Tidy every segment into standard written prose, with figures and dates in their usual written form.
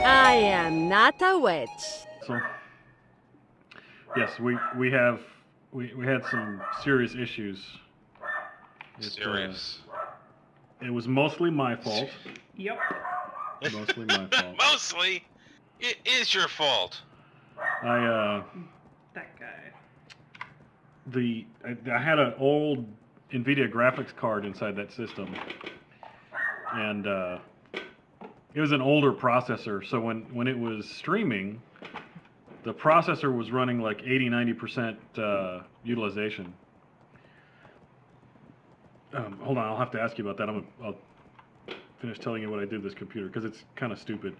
I am not a witch. So, yes, we had some serious issues. Serious. It was mostly my fault. Yep. Mostly my fault. Mostly, it is your fault. I That guy. I had an old NVIDIA graphics card inside that system, and it was an older processor. So when it was streaming, the processor was running like 80-90% utilization. Hold on, I'll have to ask you about that. I'll finish telling you what I did to this computer because it's kind of stupid.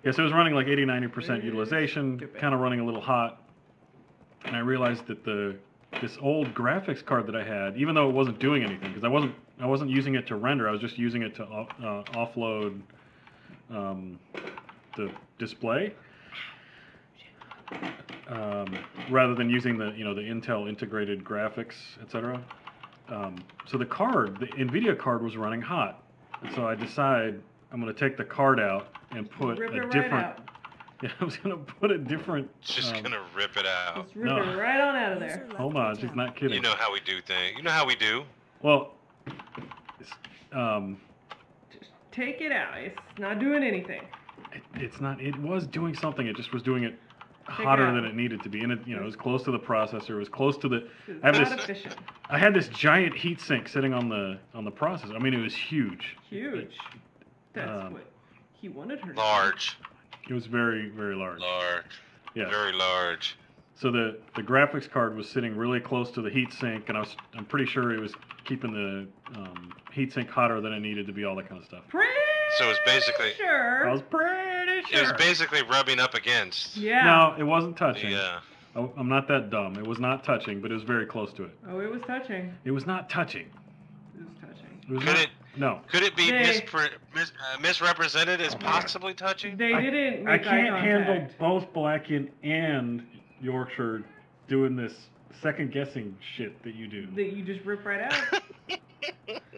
Yeah, so it was running like 80-90% utilization, kind of running a little hot, and I realized that this old graphics card that I had, even though it wasn't doing anything, because I wasn't using it to render, I was just using it to offload the display, rather than using the Intel integrated graphics, etc. So the NVIDIA card was running hot, and so I decided I'm going to take the card out and put Rip a it right different. out. Yeah, I was going to put a different. Just gonna rip it out. Just rip it right on out of there. Hold on, she's not kidding. You know how we do things. You know how we do. Well, Just take it out. It's not doing anything. it's not. It was doing something. It just was doing it it hotter out. than it needed to be, and it was close to the processor. It was close to the. It's I have not this. efficient. I had this giant heat sink sitting on the processor. I mean, it was huge. Huge. That's Um, what he wanted her to Large. It was very, very large. Large. Yeah. Very large. So the graphics card was sitting really close to the heat sink, and I'm pretty sure it was keeping the heat sink hotter than it needed to be. All that kind of stuff. Pretty So it's basically. sure. I was pretty sure. It was basically rubbing up against. Yeah. No, it wasn't touching. Yeah. I'm not that dumb. It was not touching, but it was very close to it. Oh, it was touching. It was not touching. It was touching. It was Could not, it? No. Could it be They- misrepresented as possibly touching? They didn't I make can't eye handle contact. both Blackin and Yorkshire doing this second guessing shit that you do. That you just rip right out.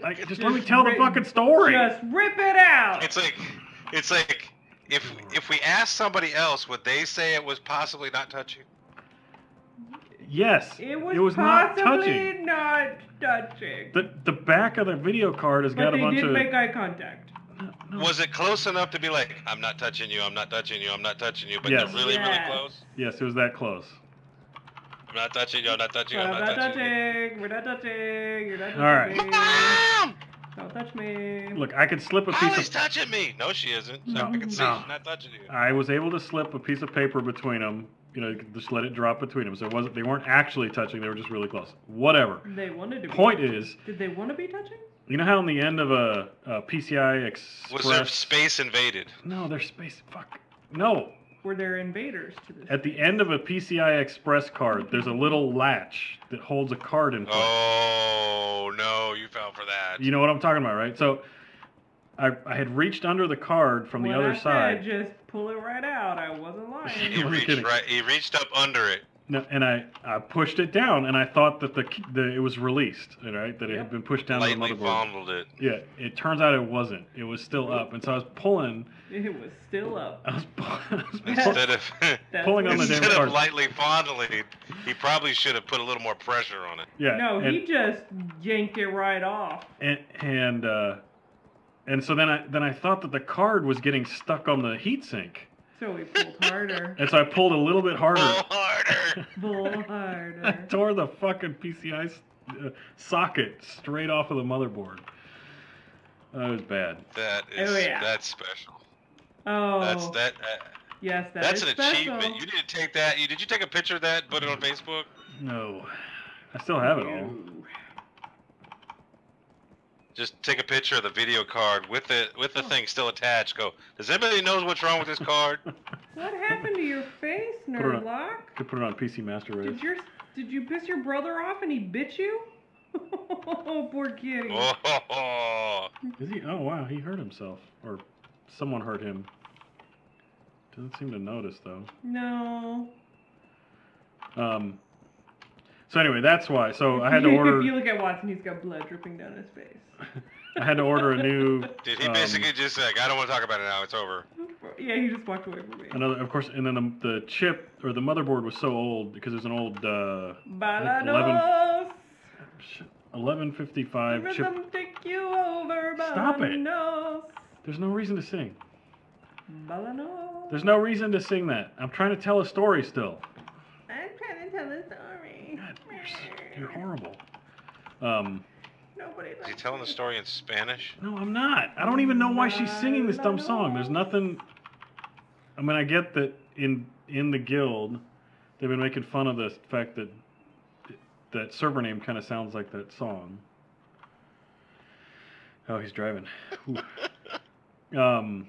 Like, just let me tell the fucking story. Just rip it out. It's like if we asked somebody else, would they say it was possibly not touching? Yes. It was not possibly touching. not touching. The back of the video card has But got a they bunch did of. make eye contact. No. Was it close enough to be like, I'm not touching you, I'm not touching you, I'm not touching you, but Yes. they're really, really Yes. close? Yes, it was that close. I'm not touching you, I'm not touching you, But I'm not touching you. We're not touching. You're not touching All right. me. Mom! Don't touch me. Look, I could slip a piece Holly's of. touching me! No, she isn't. So No, I can see no. she's not touching you. I was able to slip a piece of paper between them. You know, just let it drop between them. So it wasn't. They weren't actually touching. They were just really close. Whatever. They wanted to be. Point is, Did they want to be touching? you know how on the end of a PCI Express. Was there space invaded? No, there's space. Fuck. No. Were there invaders to this? At the end of a PCI Express card, there's a little latch that holds a card in place. Oh, no, you fell for that. You know what I'm talking about, right? So I had reached under the card from the When other I side. said just pull it right out. I wasn't lying. He wasn't reached kidding. right. He reached up under it. No, and I pushed it down, and I thought that it was released, right? That it had been pushed down to the Lightly motherboard. fondled it. Yeah, it turns out it wasn't. It was still up, and so I was pulling. It was still up. I was Instead of That's pulling on the damn instead card. of lightly fondling, he probably should have put a little more pressure on it. Yeah. No, and, he just yanked it right off. and so then I thought that the card was getting stuck on the heatsink, So he pulled harder. and so I pulled a little bit harder. Pull harder. Pull I harder. tore the fucking PCI socket straight off of the motherboard. That was bad. That is Oh, yeah. that's special. Oh. That's Yes, that's is an special. achievement. You need to take that. Did you take a picture of that and put it on Facebook? No, I still have it all. Ew. Just take a picture of the video card with the thing still attached. Go. Does anybody knows what's wrong with this card? What happened to your face, Put it on- Nerdlock? Could put it on PC Master Race. Did you piss your brother off and he bit you? Oh, poor kitty. Oh, Is he? Oh wow, he hurt himself, or someone hurt him. Doesn't seem to notice though. No. So anyway, that's why. So I had to order. If you look at Watson, he's got blood dripping down his face. I had to order a new. Did he basically just like, I don't want to talk about it now, it's over. Yeah, he just walked away from me. Another, of course, and then the chip or the motherboard was so old because it's an old Balanos. 1155 chip. Rhythm take you over, Stop it. Balanos. There's no reason to sing. Balanos. There's no reason to sing that. I'm trying to tell a story still. I'm trying to tell a story. God, you're horrible. Nobody Is he likes telling the me. story in Spanish? No, I'm not. I don't even know why she's singing this dumb song. There's nothing. I mean, I get that in the guild, they've been making fun of the fact that that server name kind of sounds like that song. Oh, he's driving. So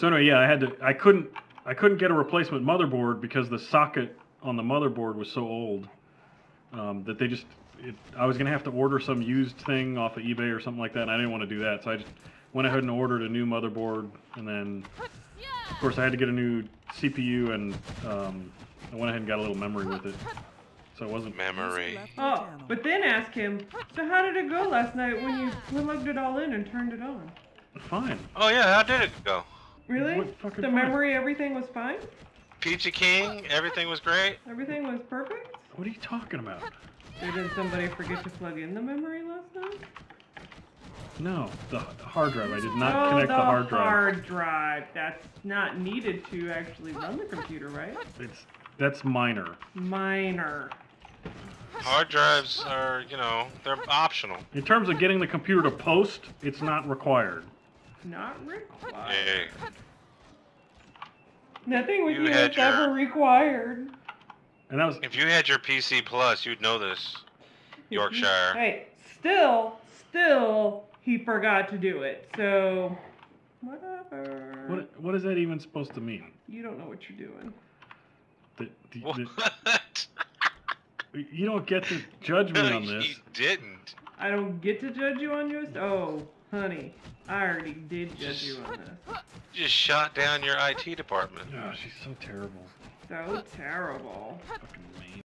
anyway, yeah, I couldn't get a replacement motherboard because the socket on the motherboard was so old that they just. I was gonna have to order some used thing off of eBay or something like that, and I didn't want to do that, so I just went ahead and ordered a new motherboard, and then, of course, I had to get a new CPU, and I went ahead and got a little memory with it, so it wasn't Memory. Oh, but then ask him, so how did it go last night when you plugged it all in and turned it on? fine. Oh yeah, how did it go? Really? What fucking The fine? memory, everything was fine? Peachy King, everything was great. Everything was perfect? What are you talking about? Didn't somebody forget to plug in the memory last night? No, the hard drive. I did not connect the hard drive. hard drive. That's not needed to actually run the computer, right? That's minor. Minor. Hard drives are, you know, they're optional. In terms of getting the computer to post, it's not required. Not required. Hey, Nothing with You you had is ever your- required. And that was if you had your PC Plus, you'd know this. Yorkshire. Hey, still, he forgot to do it. So, whatever. what is that even supposed to mean? You don't know what you're doing. What? You don't get to judge me on You this. didn't. I don't get to judge you on yours? Oh, honey, I already did judge you on this. You just shot down your IT department. Oh, she's so terrible. So terrible. Fucking lame.